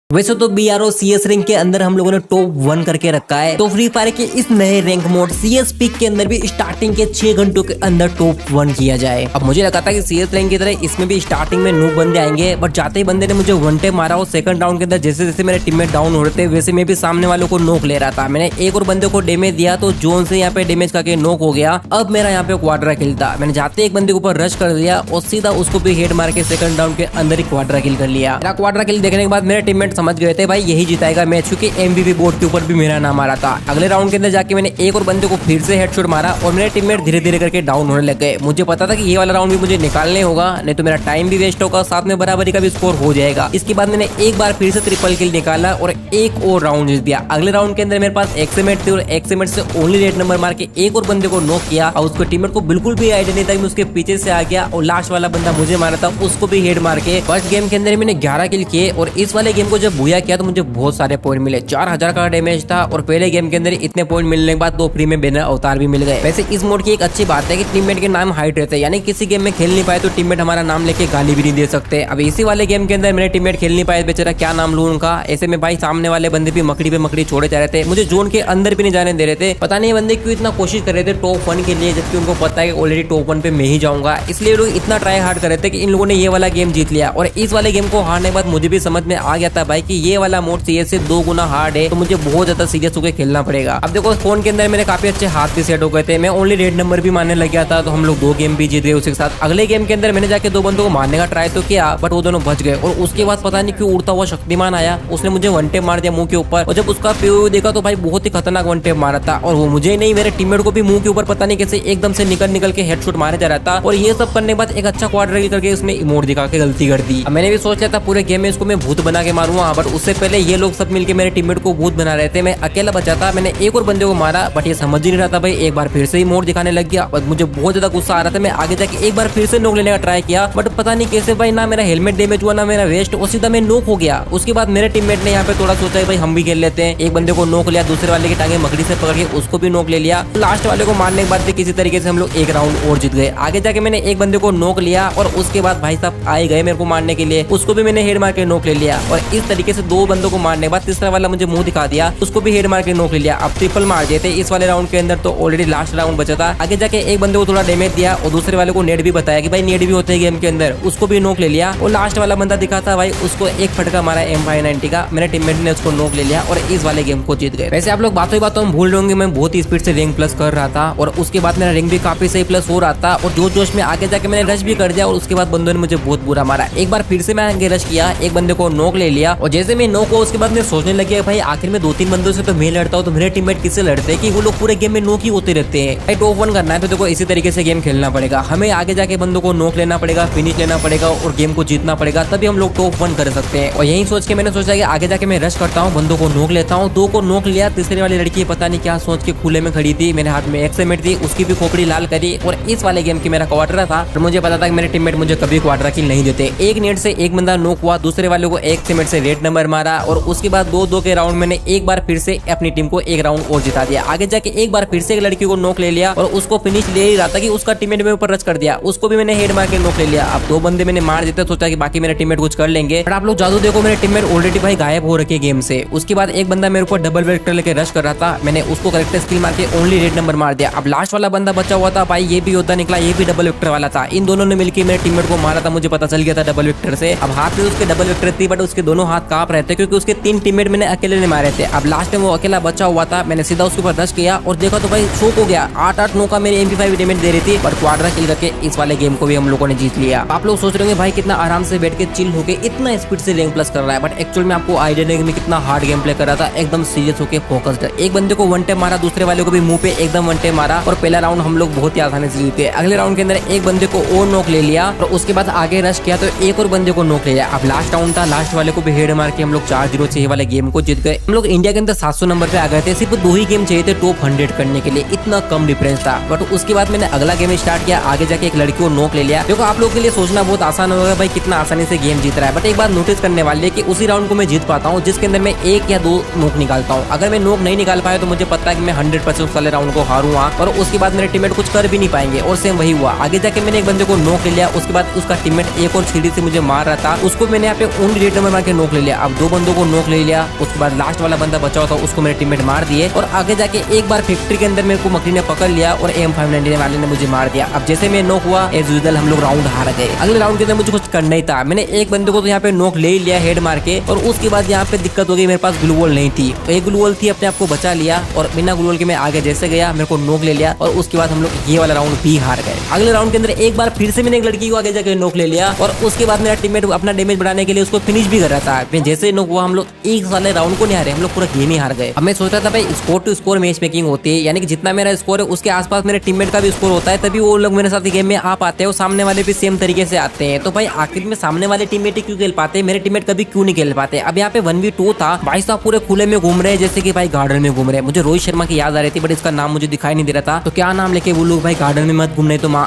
वैसे तो BRO CS rank के अंदर हम लोगों ने टॉप 1 करके रखा है, तो फ्री फायर के इस नए रैंक मोड CS पीक के अंदर भी स्टार्टिंग के 6 घंटों के अंदर टॉप 1 किया जाए। अब मुझे लगा था कि CS रैंक की तरह इसमें भी स्टार्टिंग में नूब बंदे आएंगे, बट जाते ही बंदे ने मुझे वन टेप मारा और सेकंड राउंड के अंदर जैसे जैसे मेरे टीममेट डाउन हो रहे थे वैसे मैं भी सामने वालों को नोक ले रहा था। मैंने एक और बंदे को डैमेज दिया तो जोन से यहाँ पे डैमेज करके नोक हो गया। अब मेरा यहाँ पे क्वाड्रा किल था, मैंने जाते एक बंदे के ऊपर रश कर दिया और सीधा उसको भी हेड मार के सेकंड राउंड के अंदर ही क्वाड्रा किल कर लिया। मेरा क्वाड्रा किल देखने के बाद मेरे टीममेट समझ गए थे भाई यही जीताएगा मैच, क्योंकि MVP बोर्ड के ऊपर भी मेरा नाम आ रहा था। अगले राउंड के अंदर जाके मैंने एक और बंदे को फिर से हेडशॉट मारा और मेरे टीममेट धीरे धीरे करके डाउन होने लग गए। मुझे पता था कि ये वाला राउंड भी मुझे निकालने होगा, नहीं तो मेरा टाइम भी वेस्ट होगा, साथ में बराबरी का भी स्कोर हो जाएगा। इसके बाद मैंने एक बार फिर से ट्रिपल किल निकाला और एक और राउंड जीत दिया। अगले राउंड के अंदर मेरे पास एक्समेट थी और एक्समेट से ओनली रेड नंबर मार के एक और बंदे को नॉक किया और उसको टीममेट को बिल्कुल भी आइडिया नहीं था कि मैं उसके पीछे से आ गया और लास्ट वाला बंदा मुझे मारा था, उसको भी हेड मार के फर्स्ट गेम के अंदर मैंने 11 किल किए। और इस वाले गेम को जब बुया किया तो मुझे बहुत सारे पॉइंट मिले, 4000 का डैमेज था और पहले गेम के अंदर इतने पॉइंट मिलने के बाद 2 फ्री में बैनर अवतार भी मिल गए। वैसे इस मोड की एक अच्छी बात है कि टीममेट के नाम हाइट रहते हैं, यानी किसी गेम में खेल नहीं पाए तो टीममेट हमारा नाम लेके गाली भी नहीं दे सकते। अब इसी वाले गेम के अंदर मेरे टीममेट खेल नहीं पाए, बेचारा क्या नाम लूं उनका। ऐसे में भाई सामने वाले बंदे भी मकड़ी पे मकड़ी छोड़े जा रहे थे, मुझे जोन के अंदर भी नहीं जाने दे रहे थे। पता नहीं बंदे क्यों इतना कोशिश कर रहे थे टॉप 1 के लिए, जबकि उनको पता है कि ऑलरेडी टॉप 1 पे मैं ही जाऊंगा। इसलिए लोग इतना ट्राई हार्ड कर रहे थे कि इन लोगों ने ये वाला गेम जीत लिया। और इस वाले गेम को हारने के बाद मुझे भी समझ में आ गया था भाई कि ये वाला मोड CS से 2 गुना हार्ड है, तो मुझे बहुत ज्यादा सीरियस होकर खेलना पड़ेगा। अब देखो फोन के अंदर मेरे काफी अच्छे हाथ भी सेट हो गए थे, मैं ओनली रेड नंबर भी मारने लग गया था, तो हम लोग 2 गेम भी जीत गए उसके साथ। अगले गेम के अंदर मैंने जाके 2 बंदों को मारने का ट्राई तो किया, बट वो दोनों बच गए। और उसके बाद पता नहीं क्यों उड़ता हुआ शक्तिमान आया, उसने मुझे वन टेप मार दिया मुंह के ऊपर। और जब उसका POV देखा तो भाई बहुत ही खतरनाक वन टेप मारा था, और वो मुझे नहीं मेरे टीममेट को भी मुंह के ऊपर पता नहीं कैसे एकदम से निकल के हेडशॉट मारे जा रहा था। और ये सब करने के बाद एक अच्छा क्वाड्रा किल करके उसने इमोट दिखा के गलती कर दी। मैंने भी सोच लिया था पूरे गेम में इसको मैं भूत बना के मारूंगा, बट उससे पहले ये लोग सब मिलकर मेरे टीममेट को भूत बना रहे थे, मैं अकेला बचा था। मैंने एक और बंदे को मारा, बट ये समझ ही नहीं रहा था भाई, एक बार फिर से ही मोड दिखाने लग गया। और मुझे बहुत ज्यादा गुस्सा आ रहा था, मैं आगे जाके एक बार फिर से नोक लेने का ट्राई किया, बट पता नहीं कैसे भाई ना मेरा हेलमेट डैमेज हुआ ना मेरा वेस्ट, और सीधा मैं नोक हो गया। उसके बाद मेरे टीममेट ने यहाँ पे थोड़ा सोचा भाई हम भी खेल लेते हैं, एक बंदे को नोक लिया, दूसरे वाले की टांगे मकड़ी से पकड़ के उसको भी नोक ले लिया। लास्ट वाले को मारने के बाद भी किसी तरीके से हम लोग एक राउंड और जीत गए। आगे जाके मैंने एक बंदे को नोक लिया और उसके बाद भाई साहब आए गए मेरे को मारने के लिए, उसको भी मैंने हेड मार के नोक ले लिया। और इस तरीके से 2 बंदों को मारने के बाद तीसरा वाला मुझे मुंह दिखा दिया, उसको भी हेड मार के नोक ले लिया। अब ट्रिपल मार दिए थे इस वाले राउंड के अंदर, तो ऑलरेडी लास्ट राउंड बचा था। आगे जाके एक बंदे को थोड़ा डैमेज दिया और दूसरे वाले को नेट भी बताया कि भाई नेट भी होते हैं गेम के अंदर, उसको भी नोक ले लिया। और लास्ट वाला बंदा दिखा था भाई, उसको एक फटका मारा M590 का, मेरे टीममेट ने उसको नोक ले लिया और इस वाले गेम को जीत गए। वैसे आप लोग बातों ही बातों में भूल रहे होंगे मैं बहुत ही स्पीड से रैंक प्लस कर रहा था, और उसके बाद मेरा रैंक भी काफी सही प्लस हो रहा था। और जोश में आगे जाके मैंने रश भी कर दिया और उसके बाद बंदों ने मुझे बहुत बुरा मारा। एक बार फिर से मैं आगे रश किया, एक बंदे को नोक ले लिया, और जैसे मैं नोक हुआ उसके बाद मैं सोचने लगे भाई आखिर में 2-3 बंदों से तो मैं लड़ता हूँ, तो मेरे टीममेट किससे लड़ते हैं कि वो लोग पूरे गेम में नोक ही होते रहते हैं। भाई टॉप 1 करना है तो देखो इसी तरीके से गेम खेलना पड़ेगा, हमें आगे जाके बंदों को नोक लेना पड़ेगा, फिनिश लेना पड़ेगा और गेम को जीतना पड़ेगा, तभी हम लोग टॉप 1 कर सकते हैं। और यही सोच के मैंने सोचा कि आगे जाके मैं रश करता हूँ, बंदों को नोक लेता हूँ। 2 को नोक लिया, तीसरी वाली लड़की पता नहीं क्या सोच के खुले में खड़ी थी, मेरे हाथ में एक्समेट थी, उसकी भी खोपड़ी लाल करी। और इस वाले गेम की मेरा क्वाड्रा था, तो मुझे पता था कि मेरे टीममेट मुझे कभी क्वाड्रा किल नहीं देते। एक नेट से एक बंदा नोक हुआ, दूसरे वाले को एक्समेट से रेड नंबर मारा, और उसके बाद 2-2 के राउंड मैंने एक बार फिर से अपनी टीम को एक राउंड और जिता दिया। आगे जाके एक बार फिर से एक लड़की को नोक ले लिया और उसको फिनिश ले ही रहा था कि उसका टीममेट मेरे ऊपर रश कर दिया, उसको भी मैंने हेड मार के नोक ले लिया। अब 2 बंदे मैंने मार देते, सोचा कि बाकी मेरे टीममेट कुछ कर लेंगे, पर आप लोग जादू देखो मेरे टीममेट ऑलरेडी भाई गायब हो रखे गेम से। उसके बाद एक बंदा मेरे ऊपर डबल वेक्टर लेके रश कर रहा था, मैंने उसको करेक्ट स्किल मार के ओनली रेड नंबर मार दिया। अब लास्ट वाला बंदा बचा हुआ था भाई, ये भी योद्धा निकला, ये भी डबल वेक्टर वाला था। इन दोनों ने मिलकर मेरे टीममेट को मारा था, मुझे पता चल गया था डबल वेक्टर से। अब हाथ में उसके डबल वेक्टर थी, बट उसके दोनों हाथ कांप रहे थे क्योंकि उसके 3 टीममेट मैंने अकेले ने मारे थे। अब लास्ट में वो अकेला बचा हुआ था, मैंने सीधा उसके ऊपर रश किया और देखा तो भाई शॉक हो गया, 8-8-9 का मेरे MP5 डैमेज दे रही थी, पर क्वाड्रा किल करके इस वाले गेम को भी हम लोगों ने जीत लिया। आप लोग सोच रहे होंगे भाई कितना आराम से बैठ के चिल होके इतना स्पीड से रैंक प्लस कर रहा है, बट एक्चुअल में आपको आइडिया नहीं कि मैं कितना हार्ड गेम प्ले कर रहा था, एकदम सीरियस होके फोकस्ड। एक बंदे को वन टेप मारा, दूसरे वाले को भी मुंह पे एकदम वन टेप मारा, और पहला राउंड हम लोग बहुत ही आसानी से जीते। अगले राउंड के अंदर एक बंदे को और नोक ले लिया और उसके बाद आगे रश किया तो एक और बंदे को नोक ले लिया। अब लास्ट राउंड था, लास्ट वाले को भी हेड मार के हम लोग 4-0 से वाले गेम को जीत गए। हम लोग इंडिया के अंदर 700 नंबर पे आ गए थे, सिर्फ 2 ही गेम चाहिए थे टॉप 100 करने के लिए, इतना कम डिफरेंस था। बट उसके बाद मैंने अगला गेम स्टार्ट किया, आगे जाके एक लड़की को नोक ले लिया। देखो आप लोग के लिए सोचना बहुत आसान होगा भाई कितना आसानी से गेम जीत रहा है, बट एक बात नोटिस करने वाली है कि उसी राउंड को मैं जीत पाता हूँ जिसके अंदर मैं 1 या 2 नोक निकालता हूँ। अगर मैं नोक नहीं निकाल पाया तो मुझे पता है कि मैं 100% वाले राउंड को हारूंगा और उसके बाद मेरे टीममेट कुछ कर भी नहीं पाएंगे। और सेम वही हुआ, आगे जाके मैंने एक बंदे को नोक ले लिया, उसके बाद उसका टीममेट एक और सीढ़ी से मुझे मार रहा था, उसको मैंने यहाँ पे ओनली रेड नंबर मार के नोक ले लिया। अब 2 बंदों को नॉक ले लिया। उसके बाद लास्ट वाला बंदा बचा हुआ था, उसको मेरे टीममेट मार दिए और आगे जाके एक बार फैक्ट्री के अंदर मेरे को मकड़ी ने पकड़ लिया और M599 वाले ने मुझे मार दिया। अब जैसे मैं नॉक हुआ, एज यूजुअल हम लोग राउंड हार गए। अगले राउंड के अंदर मुझे कुछ करना ही था। मैंने एक बंदे को तो यहाँ पे नॉक ले लिया हेड मार के, और उसके बाद यहाँ पे दिक्कत हो गई, मेरे पास ग्लू वॉल नहीं थी। तो एक ग्लू वॉल थी, अपने आप को बचा लिया और बिना ग्लू वॉल के मैं आगे जैसे गया, मेरे को नॉक ले लिया और उसके बाद हम लोग ये वाला राउंड भी हार गए। अगले राउंड के अंदर एक बार फिर से मैंने एक लड़की को आगे जाकर नॉक ले लिया और उसके बाद मेरा टीममेट अपना डैमेज बढ़ाने के लिए उसको फिनिश भी कर रहा था। मैं जैसे नॉक हुआ, हम लोग एक वाले राउंड को नहीं हारे, हम लोग पूरा गेम ही हार गए। अब मैं सोच रहा था भाई score to score match making होती है, यानी कि जितना मेरा स्कोर है उसके आसपास मेरे टीममेट का भी स्कोर होता है, तभी वो लोग मेरे साथ गेम में आ पाते हैं और सामने वाले भी सेम तरीके से आते हैं। तो भाई आखिर में सामने वाले टीममेट ही क्यों खेल पाते हैं, मेरे टीममेट कभी क्यों नहीं खेल पाते। अब यहाँ पे 1v2 था, भाई साहब पूरे खुले में घूम रहे हैं, जैसे कि भाई गार्डन में घूम रहे हैं। मुझे रोहित शर्मा की याद आ रही थी, बट इसका नाम मुझे दिखाई नहीं दे रहा था, तो क्या नाम लेके वो लोग भाई गार्डन में मत घूमने तो माँ।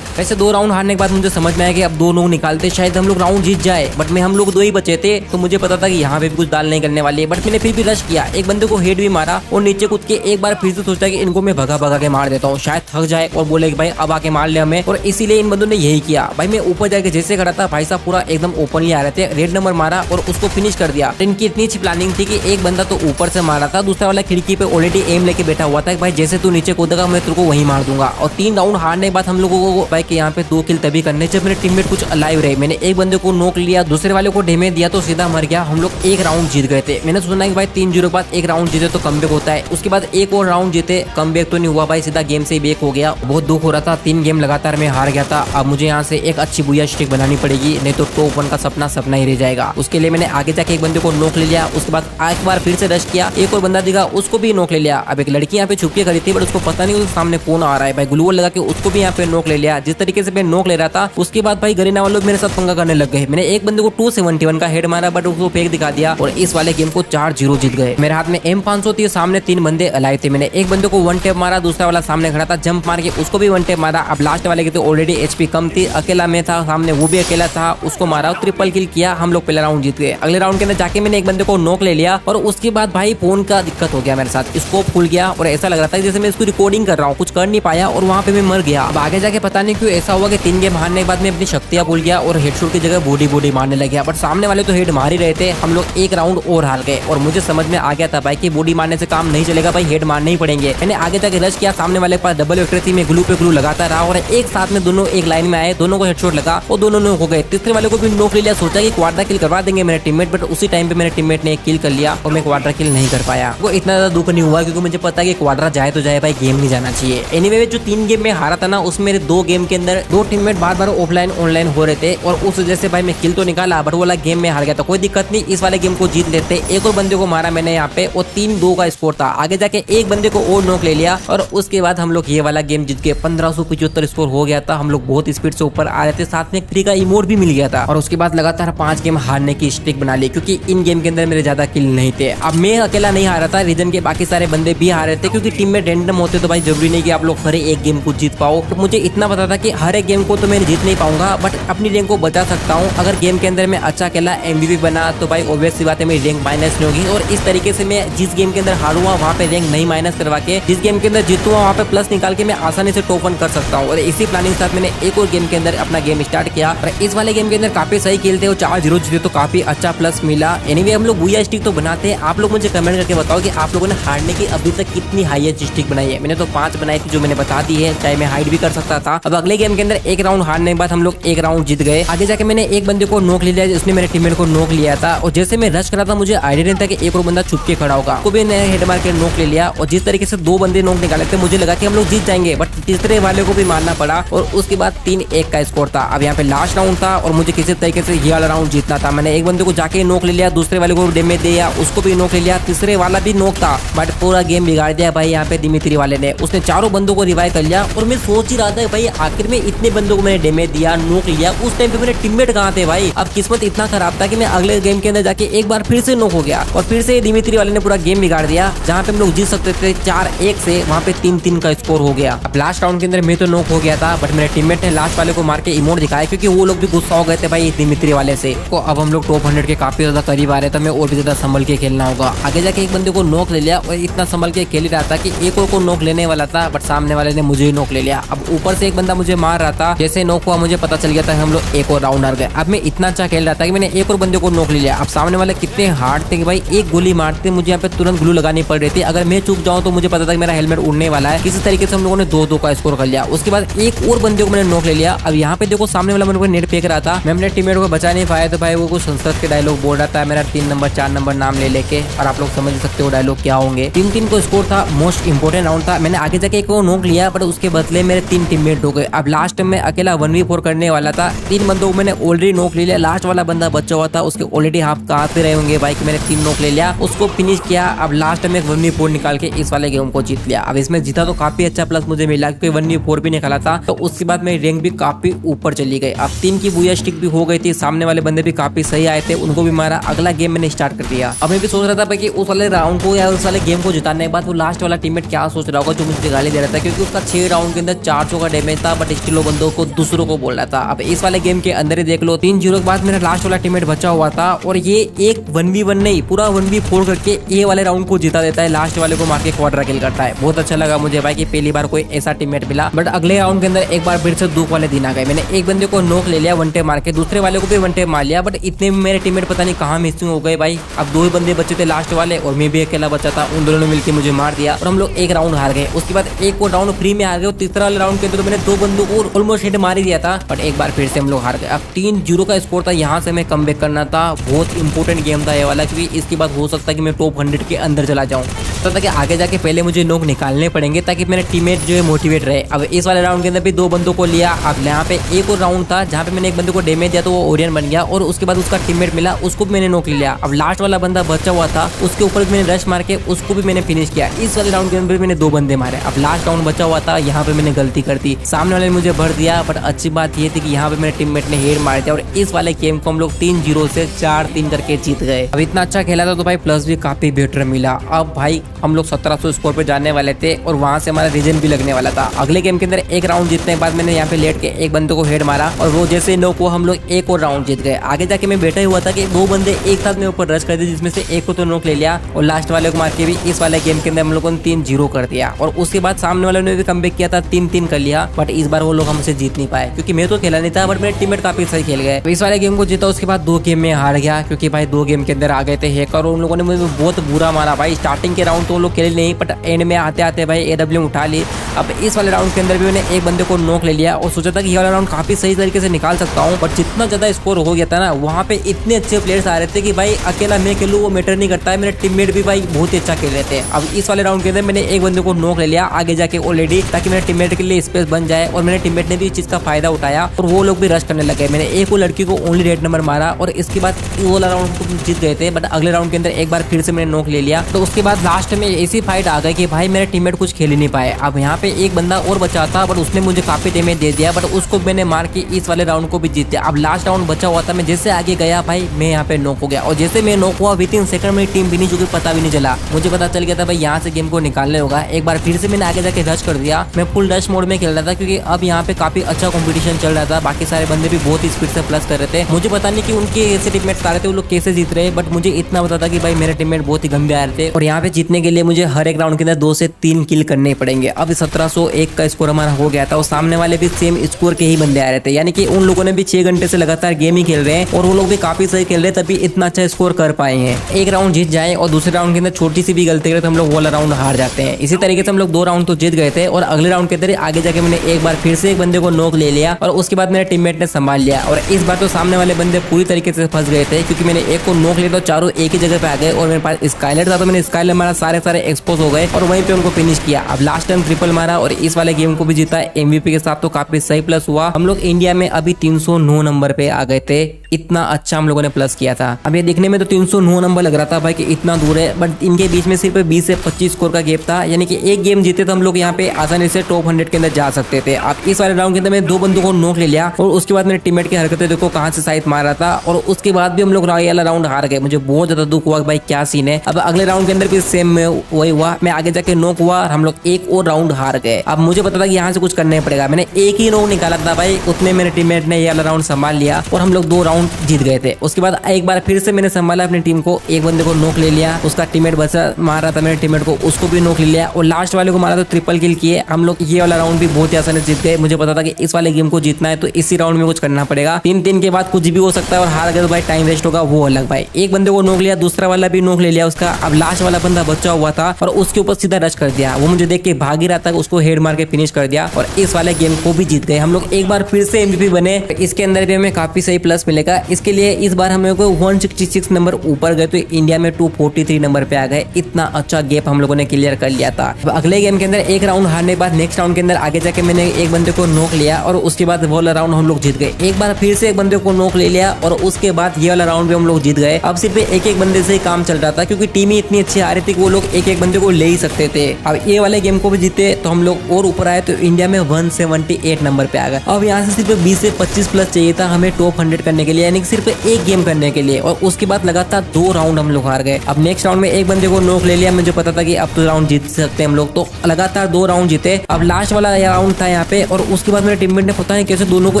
वैसे 2 राउंड हारने के बाद मुझे समझ में आया कि अब 2 लोग निकालते शायद हम लोग राउंड जीत जाए, बट मैं हम लोग 2 ही बचे थे, तो मुझे पता था कि यहाँ पे भी कुछ दाल नहीं करने वाली है। बट मैंने फिर भी रश किया, एक बंदे को हेड भी मारा और नीचे कूद के एक बार फिर से सोचा कि इनको मैं भगा भगा के मार देता हूँ, शायद थक जाए और बोले कि भाई अब आके मार ले हमें, और इसीलिए इन बंदों ने यही किया। भाई मैं ऊपर जाके जैसे खड़ा था, भाई साहब पूरा एकदम ओपनली आ रहे थे, रेड नंबर मारा और उसको फिनिश कर दिया। तो इनकी इतनी अच्छी प्लानिंग थी कि एक बंदा तो ऊपर से मारा था, दूसरा वाला खिड़की पे ऑलरेडी एम लेके बैठा हुआ था, भाई जैसे तू नीचे कूदेगा मैं तेरे को वहीं मार दूंगा। और 3 राउंड हारने के बाद हम लोगों को भाई के यहाँ पे 2 किल तभी करने जब मेरे टीममेट कुछ अलाइव रहे। मैंने एक बंदे को नॉक लिया, दूसरे वाले को डैमेज दिया तो सीधा मर गया। हम लोग एक राउंड जीत गए थे। मैंने सुना कि भाई 3-0 के बाद एक राउंड जीते तो कमबैक होता है, उसके बाद एक और राउंड जीते, कमबैक तो नहीं हुआ भाई, सीधा गेम से ही बैक हो गया। बहुत दुख हो रहा था, 3 गेम लगातार मैं हार गया था। अब मुझे यहाँ से एक अच्छी बुया स्ट्रिक बनानी पड़ेगी, नहीं तो टॉप 1 का सपना सपना ही रह जाएगा। उसके लिए मैंने आगे जाके एक बंदे को नॉक ले लिया, उसके बाद एक बार फिर से रश किया, एक और बंदा दिखा उसको भी नॉक ले लिया। अब एक लड़की यहाँ पे छुप के खड़ी थी, बट उसको पता नहीं उसके सामने कौन आ रहा है, भाई ग्लू वॉल लगा के उसको भी यहाँ पे नॉक ले लिया। जिस तरीके से मैं नॉक ले रहा था, उसके बाद भाई गरीना वाले लोग मेरे साथ पंगा करने लग गए। मैंने एक बंदे को 271 का हेड मारा, बट उसको फेक दिखा दिया और इस वाले गेम को 4-0 जीत गए। मेरे हाथ में M500 थी, सामने 3 बंदे अलाइव थे। मैंने एक बंदे को 1 टैप मारा, दूसरा वाला सामने खड़ा था, जंप मार के उसको भी 1 टैप मारा। अब लास्ट वाले की तो ऑलरेडी HP कम थी, अकेला मैं था सामने, वो भी अकेला था, उसको मारा, ट्रिपल किल किया, हम लोग पहला राउंड जीत गए। अगले राउंड के अंदर जाके मैंने एक बंदे को नॉक ले लिया और उसके बाद भाई फोन का दिक्कत हो गया मेरे साथ, स्कोप खुल गया और ऐसा लग रहा था जैसे मैं इसको रिकॉर्डिंग कर रहा हूँ, कुछ कर नहीं पाया और वहाँ पे मैं मर गया। अब आगे जाके पता नहीं क्यों ऐसा हुआ कि 3 गेम हारने के बाद मैं अपनी शक्तियां भूल गया और हेडशॉट की जगह बॉडी मारने लग गया। बट सामने वाले तो हेड मार ही रहे थे, हम लोग एक राउंड और हार गए और मुझे समझ में आ गया था भाई कि बॉडी मारने से काम नहीं चलेगा, भाई हेड मारने ही पड़ेंगे। मैंने आगे जाके रश किया, सामने वाले के पास डबल वेक्टर थी, मैं ग्लू पे ग्लू लगाता रहा और एक साथ में दोनों एक लाइन में आए, दोनों को हेडशॉट लगा और दोनों नॉक हो गए। तीसरे वाले को भी नॉक ले लिया, सोचा कि क्वाड्रा किल करवा देंगे मेरे टीममेट, बट उसी टाइम पे मेरे टीममेट ने एक किल कर लिया और मैं क्वाड्रा किल नहीं कर पाया। वो इतना ज्यादा दुख नहीं हुआ क्योंकि मुझे पता है कि क्वाड्रा जाए तो जाए भाई, गेम नहीं जाना चाहिए। एनीवे जो 3 गेम में हारा था ना, उसमें मेरे 2 गेम के अंदर 2 टीममेट बार-बार ऑफलाइन ऑनलाइन हो रहे थे और उस वजह से भाई मैं किल तो निकाला, बट वो वाला गेम में हार गया था। कोई दिक्कत नहीं, इस वाले गेम को जीत लेते। एक और बंदे को मारा मैंने यहाँ पे और 3-2 का स्कोर था। आगे जाके एक बंदे को और नॉक ले लिया और उसके बाद हम लोग ये वाला गेम जीत गए। 1575 स्कोर हो गया था, हम लोग बहुत स्पीड से ऊपर आ रहे थे, साथ में एक फ्री का इमोट भी मिल गया था। और उसके बाद लगातार 5 गेम हारने की स्ट्रिक बना ली क्योंकि इन गेम के अंदर मेरे ज्यादा किल नहीं थे। अब मैं अकेला नहीं हारा था, रीजन के बाकी सारे बंदे भी हारे थे क्योंकि टीम में रैंडम होते तो भाई जरूरी नहीं कि आप लोग हर एक गेम को जीत पाओ। तो मुझे इतना पता था कि हर एक गेम को तो मैं जीत नहीं पाऊंगा, बट अपनी रैंक को बचा सकता हूँ। अगर गेम के अंदर मैं अच्छा खेला, MVP बना, तो भाई ऑब्वियस सी बात है मेरी रैंक माइनस नहीं होगी। और इस तरीके से मैं जिस गेम के अंदर हारूंगा वहाँ पे रैंक नहीं माइनस करवा के, जिस गेम के अंदर जीतूंगा वहाँ पे प्लस निकाल के मैं आसानी से टॉप 1 कर सकता हूँ। और इसी प्लानिंग के साथ मैंने एक और गेम के अंदर अपना गेम स्टार्ट किया और इस वाले गेम के अंदर काफी सही खेलते हो, 4-0 जीते तो काफी अच्छा प्लस मिला। एनीवे हम लोग बुया स्टिक तो बनाते हैं। आप लोग मुझे कमेंट करके बताओ कि आप लोगों ने हारने की अभी तक कितनी हाईएस्ट स्टिक बनाई है। मैंने तो 5 बनाई थी जो मैंने बता दी है, चाहे मैं हाइड भी कर सकता था। अब अगले गेम के अंदर एक राउंड हारने के बाद हम लोग एक राउंड जीत गए। आगे जाके मैंने एक बंदे को नॉक ले लिया, जिसने मेरे टीममेट को नॉक लिया था और जैसे मैं रश करा था मुझे आइडिया नहीं था कि एक और बंदा छुप के खड़ा होगा, को भी नया हेड मार के नॉक ले लिया। और जिस तरीके से 2 बंदे नॉक निकाले थे मुझे लगा कि हम लोग जीत जाएंगे, बट तीसरे वाले को भी मारना पड़ा और उसके बाद 3-1 का स्कोर था। अब यहाँ पे लास्ट राउंड था और मुझे किसी तरीके से ये वाला राउंड जीतना था। मैंने एक बंदे को जाके नॉक ले लिया, दूसरे वाले को डैमेज दिया, उसको भी नॉक ले लिया, तीसरे वाला भी नॉक था, बट पूरा गेम बिगाड़ दिया भाई यहाँ पे दिमित्री वाले ने। उसने 4 बंदों को रिवाइव कर लिया और मैं सोच ही रहा था भाई आखिर में इतने बंदों को मैंने डैमेज दिया, नॉक लिया, उस टाइम पे मेरे टीममेट कहाँ थे भाई। अब किस्मत इतना खराब था कि मैं अगले गेम के अंदर जाके एक बार फिर से नॉक हो गया और फिर से दिमित्री वाले ने पूरा गेम बिगाड़ दिया। जहाँ पे हम लोग जीत सकते थे 4-1 से, वहाँ पे 3-3 का स्कोर हो गया। अब लास्ट राउंड के अंदर मैं तो नॉक हो गया था, बट मेरे टीममेट ने लास्ट वाले को मार के इमोट दिखाया क्योंकि वो लोग भी गुस्सा हो गए थे भाई दिमित्री वाले से। तो अब हम लोग टॉप 100 के काफी ज्यादा करीब आ रहे थे, हमें और भी ज्यादा संभल के खेलना होगा। आगे जाके एक बंदे को नॉक ले लिया और इतना संभल के खेल ही रहा था कि एक और को नॉक लेने वाला था, बट सामने वाले ने मुझे ही नॉक ले लिया। अब ऊपर से एक बंदा मुझे मार रहा था, जैसे नॉक हुआ मुझे पता चल गया था हम लोग एक और राउंड हार गए। अब मैं इतना अच्छा खेल रहा था कि मैंने एक और बंदे को नॉक ले लिया। अब सामने वाले कितने हार्ड थे कि भाई एक गोली मारते मुझे यहाँ पे तुरंत ग्लू लगानी पड़ रही थी। अगर मैं चूक जाऊं तो मुझे पता था कि मेरा हेलमेट उड़ने वाला है। किसी तरीके से हम लोगों ने 2-2 का स्कोर कर लिया। उसके बाद एक और बंदे को मैंने नॉक ले लिया। अब यहाँ पे देखो सामने वाला मेरे को नेट फेंक रहा था, मैं अपने टीममेट को बचा नहीं पाया। तो भाई वो कुछ संस्कृत के डायलॉग बोल रहा था मेरा 3 नंबर 4 नंबर नाम ले लेके, और आप लोग समझ सकते हो डायलॉग क्या होंगे। 3-3 को स्कोर था, मोस्ट इंपोर्टेंट राउंड था। मैंने आगे जाके एक को नॉक लिया, बट उसके बदले मेरे 3 टीममेट हो गए। अब लास्ट में अकेला 1v4 करने वाला था। 3 बंदों को मैंने ऑलरेडी नॉक ले लिया। लास्ट वाला बंदा बचा हुआ था, उसके ऑलरेडी हाफ काटते रहे होंगे भाई कि मैंने 3 नॉक ले लिया, उसको फिनिश किया। अब लास्ट में 1v4 निकाल के इस वाले गेम को जीत लिया। अब इसमें जीता तो काफी अच्छा प्लस मुझे मिला क्योंकि 1v4 भी निकाला था। तो उसके बाद मेरी रैंक भी काफी ऊपर चली गई। अब 3 की बूया स्टिक भी हो गई थी। सामने वाले बंदे भी काफी सही आए थे, उनको भी मारा। अगला गेम मैंने स्टार्ट कर दिया। अब मैं भी सोच रहा था कि उस वाले राउंड को या उस वाले गेम को जिताने के बाद वो लास्ट वाला टीममेट क्या सोच रहा होगा जो मुझे गाली दे रहा था, क्योंकि उसका 6 राउंड के अंदर 400 का डैमेज था, बट स्टिल वो बंदों को दूसरों को बोल रहा था। अब इस वाले गेम के अंदर ही देख लो 3-0 के बाद मेरा लास्ट वाला टीममेट बचा हुआ था, और ये एक 1v1 नहीं पूरा 1v4 करके ए वाले राउंड को जिता देता है। लास्ट वाले को मार के क्वाड्रा किल करता है। बहुत अच्छा लगा मुझे भाई कि पहली बार कोई ऐसा टीममेट मिला। बट अगले राउंड के अंदर एक बार फिर से दुख वाले दिन आ गए। मैंने एक बंदे को नॉक ले लिया 1 टेप मार के, दूसरे वाले को भी 1 टेप मार लिया, बट इतने में मेरे टीममेट पता नहीं कहाँ मिसिंग हो गए भाई। अब 2 ही बंदे बचे थे लास्ट वाले, और मैं भी अकेला बचा था। उन दोनों ने मिलकर मुझे मार दिया और हम लोग एक राउंड हार गए। उसके बाद एक और राउंड फ्री में हार गए। तीसरा वाले राउंड के अंदर तो मैंने 2 बंदों को ऑलमोस्ट हिट मार ही दिया था, बट एक बार फिर से हम लोग हार गए। अब 3-0 का स्कोर था, यहाँ से मैं कमबैक करना था। बहुत इंपॉर्टेंट गेम था ये वाला, क्योंकि इसके बाद हो सकता है कि मैं टॉप 100 के अंदर चला जाऊँ। तो ताकि आगे जाके पहले मुझे नॉक निकालने पड़ेंगे ताकि मेरे टीममेट जो है मोटिवेट रहे। अब इस वाले राउंड के अंदर भी 2 बंदों को लिया। अब यहाँ पे एक और राउंड था जहाँ पे मैंने एक बंदे को डैमेज दिया तो वो ओरियन बन गया, और उसके बाद उसका टीममेट मिला, उसको भी मैंने नॉक लिया। अब लास्ट वाला बंदा बचा हुआ था, उसके ऊपर मैंने रश मार के उसको भी मैंने फिनिश किया। इस वाले राउंड के अंदर मैंने 2 बंदे मारे। अब लास्ट राउंड बचा हुआ था, यहाँ पे मैंने गलती कर दी, सामने वाले ने मुझे भर दिया। बट अच्छी बात ये थी कि यहाँ पे मेरे टीममेट ने हेड मार दिया, और इस वाले गेम को हम लोग 3-0 से 4-3 करके जीत गए। अब इतना अच्छा खेला था तो भाई प्लस भी काफी बेटर मिला। अब भाई हम लोग 1700 स्कोर पे जाने वाले थे, और वहां से हमारा रीजन भी लगने वाला था। अगले गेम के अंदर एक राउंड जीतने के बाद मैंने यहाँ पे लेट के एक बंदे को हेड मारा, और वो जैसे नॉक हुआ हम लोग एक और राउंड जीत गए। आगे जाके मैं बैठा हुआ था कि 2 बंदे एक साथ में ऊपर रश कर दिए, जिसमें से एक को तो नॉक ले लिया, और लास्ट वाले को मार के भी इस वाले गेम के अंदर हम लोगों ने 3-0 कर दिया। और उसके बाद सामने वाले ने भी कमबैक किया था, 3-3 कर लिया, बट इस बार वो लोग हमसे जीत नहीं पाए क्योंकि मैं तो खेला नहीं था, बट मेरे टीममेट काफी सही खेल गए। इस वाले गेम को जीता। उसके बाद 2 गेम में हार गया क्योंकि भाई 2 गेम के अंदर आ गए थे हैकर, और उन लोगों ने मुझे बहुत बुरा मारा भाई। स्टार्टिंग के राउंड तो वो लोग खेले नहीं, बट एंड में आते आते भाई AW उठा ली। अब इस वाले राउंड के अंदर भी मैंने एक बंदे को नॉक ले लिया, और सोचा था कि ये वाला राउंड काफी सही तरीके से निकाल सकता हूँ, बट जितना ज्यादा स्कोर हो गया था ना, वहाँ पे इतने अच्छे प्लेयर्स आ रहे थे कि भाई अकेला मैं खेलूँ वो मैटर नहीं करता है, मेरे टीममेट भी भाई बहुत ही अच्छा खेल रहे थे। अब इस वाले राउंड के अंदर मैंने एक बंदे को नॉक ले लिया आगे जाके ऑलरेडी, ताकि मेरे टीममेट के लिए स्पेस बन जाए, और मेरे टीममेट ने भी इस चीज का फायदा उठाया और वो लोग भी रश करने लगे। मैंने एक वो लड़की को ओनली रेड नंबर मारा, और इसके बाद वो वाला राउंड तो जीत गए थे, बट अगले राउंड के अंदर एक बार फिर से मैंने नॉक ले लिया। तो उसके बाद लास्ट में ऐसी फाइट आ गई कि भाई मेरे टीममेट कुछ खेल ही नहीं पाए। अब यहाँ पे एक बंदा और बचा था, बट उसने मुझे काफी डैमेज दे दिया, बट उसको मैंने मार के इस वाले राउंड को भी जीत दिया। अब लास्ट राउंड बचा हुआ था, मैं जैसे आगे गया भाई मैं यहाँ पे नॉक हो गया, और जैसे मैं नॉक हुआ विद इन सेकंड में टीम भी नहीं चुकी, पता भी नहीं चला। मुझे पता चल गया था भाई यहाँ से गेम को निकालने होगा। एक बार फिर से मैंने आगे जाके रश कर दिया। मैं फुल रश मोड में खेल रहा था क्योंकि अब यहाँ पे काफी अच्छा कंपटीशन चल रहा था। बाकी सारे बंदे भी बहुत ही स्पीड से प्लस कर रहे थे। मुझे पता नहीं कि उनके ऐसे टीममेट्स आ रहे थे वो लोग कैसे जीत रहे, बट मुझे इतना पता था कि भाई मेरे टीममेट बहुत ही गंदे आ रहे थे, और यहाँ पे जीतने के लिए मुझे हर एक राउंड के अंदर 2 से 3 किल करने पड़ेंगे। अब 1701 का स्कोर हमारा हो गया था, और सामने वाले भी सेम स्कोर के ही बंदे आ रहे थे, यानी कि उन लोगों ने भी 6 घंटे से लगातार गेम ही खेल रहे हैं, और वो लोग भी काफी सही खेल रहे हैं, तभी इतना अच्छा स्कोर कर पाए हैं। एक राउंड जीत जाए और दूसरे राउंड के अंदर छोटी सी भी गलती करे तो हम लोग वो वाला राउंड हार जाते हैं। इसी तरीके से हम लोग 2 राउंड तो जीत गए थे, और अगले राउंड के अंदर आगे जाके मैंने एक बार फिर से एक बंदे को नॉक ले लिया, और उसके बाद मेरे टीममेट ने संभाल लिया। और इस बार तो सामने वाले बंदे पूरी तरीके से फंस गए थे, क्योंकि मैंने एक को नॉक लिया तो चारों एक ही जगह पे आ गए, और मेरे पास स्काइलर था तो मैंने स्काइलर मारा, सारे एक्सपोज हो गए और वहीं पे उनको फिनिश किया। अब लास्ट टाइम ट्रिपल मारा और इस वाले गेम को भी जीता MVP के साथ, तो काफी सही प्लस हुआ। हम लोग इंडिया में अभी 309 नंबर पे आ गए थे। इतना अच्छा हम लोगों ने प्लस किया था। अब ये दिखने में तो 309 नंबर लग रहा था भाई कि इतना दूर है, बट इनके बीच में सिर्फ 20 से 25 स्कोर का गैप था, यानी कि एक गेम जीते तो हम लोग यहाँ पे आसानी से टॉप 100 के अंदर जा सकते थे। अब इस वाले राउंड के अंदर मैंने 2 बंदों को नॉक ले लिया, और उसके बाद मेरे टीममेट की हरकतें देखो कहाँ से साइड मार रहा था, और उसके बाद भी हम लोग वाला राउंड हार गए। मुझे बहुत ज्यादा दुख हुआ भाई क्या सीन है। अब अगले राउंड के अंदर भी सेम वही हुआ, मैं आगे जाके नॉक हुआ, हम लोग एक और राउंड हार गए। अब मुझे पता था कि यहाँ से कुछ करना पड़ेगा, मैंने एक ही नॉक निकाला था भाई, उतने मेरे टीममेट ने ये वाला राउंड संभाल लिया, और हम लोग 2 राउंड राउंड जीत गए थे। उसके बाद एक बार फिर से मैंने संभाला अपनी टीम को, एक बंदे को नॉक ले लिया, उसका टीममेट बचा मार रहा था मेरे टीममेट को, उसको भी नॉक ले लिया और लास्ट वाले को मारा तो ट्रिपल किल किए। हम लोग ये वाला राउंड भी बहुत ही आसानी से जीत गए। मुझे पता था कि इस वाले गेम को जीतना है तो इसी राउंड में कुछ करना पड़ेगा। 3-3 के बाद कुछ भी हो सकता है और हार गए तो भाई टाइम वेस्ट होगा वो अलग। भाई एक बंदे को नॉक लिया, दूसरा वाला भी नॉक ले लिया उसका। अब लास्ट वाला बंदा बचा हुआ था और उसके ऊपर सीधा रश कर दिया। वो मुझे देख के भाग ही रहा था, उसको हेड मार के फिनिश कर दिया और इस वाले गेम को भी जीत गए हम लोग। एक बार फिर से एमवीपी बने। इसके अंदर भी हमें काफी सही प्लस मिलेगा। इसके लिए इस बार हम लोग को 166 नंबर ऊपर गए तो इंडिया में 243 नंबर पे आ गए। इतना अच्छा गैप हम लोगों ने क्लियर कर लिया था। अगले गेम के अंदर एक राउंड हारने के बाद नेक्स्ट राउंड के अंदर आगे जाके मैंने एक बंदे को नॉक लिया और उसके बाद वो वाला राउंड हम लोग जीत गए। एक बार फिर से एक बंदे को नॉक ले लिया और उसके बाद ये वाला राउंड भी हम लोग जीत गए। अब सिर्फ एक एक बंदे से ही काम चल रहा था क्योंकि टीम ही इतनी अच्छी आ रही थी कि वो लोग एक एक बंदे को ले ही सकते थे। अब ये वाले गेम को भी जीते तो हम लोग और ऊपर आए तो इंडिया में 178 नंबर पे आ गए। अब यहाँ से सिर्फ 20 से 25 प्लस चाहिए था हमें टॉप 100 करने के लिए, यानी सिर्फ एक गेम करने के लिए। और उसके बाद लगातार 2 राउंड हम लोग हार गए। अब नेक्स्ट राउंड में एक बंदे को नॉक ले लिया, मुझे पता था कि अब तो राउंड जीत सकते हैं हम लोग, तो लगातार 2 राउंड जीते। अब लास्ट वाला राउंड था यहाँ पे और उसके बाद मेरे टीममेट ने पता नहीं कैसे दोनों को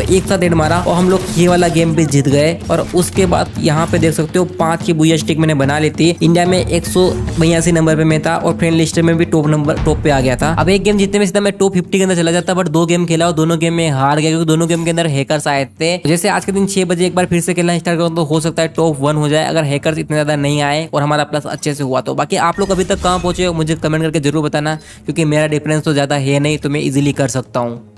एक साथ हेड मारा और हम लोग ये वाला गेम भी जीत गए। और उसके बाद यहाँ पे देख सकते हो 5 की बुया स्टिक मैंने बना ली थी। इंडिया में 182 नंबर पे मैं था और फ्रेंड लिस्ट में भी टॉप पे आ गया था। अब एक गेम जीतने में सीधा मैं टॉप 50 के अंदर चला जाता, बट 2 गेम खेला और दोनों गेम में हार गया क्योंकि दोनों गेम के अंदर हैकर्स आए थे। जैसे आज के दिन 6 बजे एक बार फिर से खेलना स्टार्ट करूँ तो हो सकता है टॉप 1 हो जाए अगर हैकर्स इतने ज्यादा नहीं आए और हमारा प्लस अच्छे से हुआ तो। बाकी आप लोग अभी तक कहाँ पहुंचे हो मुझे कमेंट करके जरूर बताना, क्योंकि मेरा डिफरेंस तो ज्यादा है नहीं तो मैं इजीली कर सकता हूँ।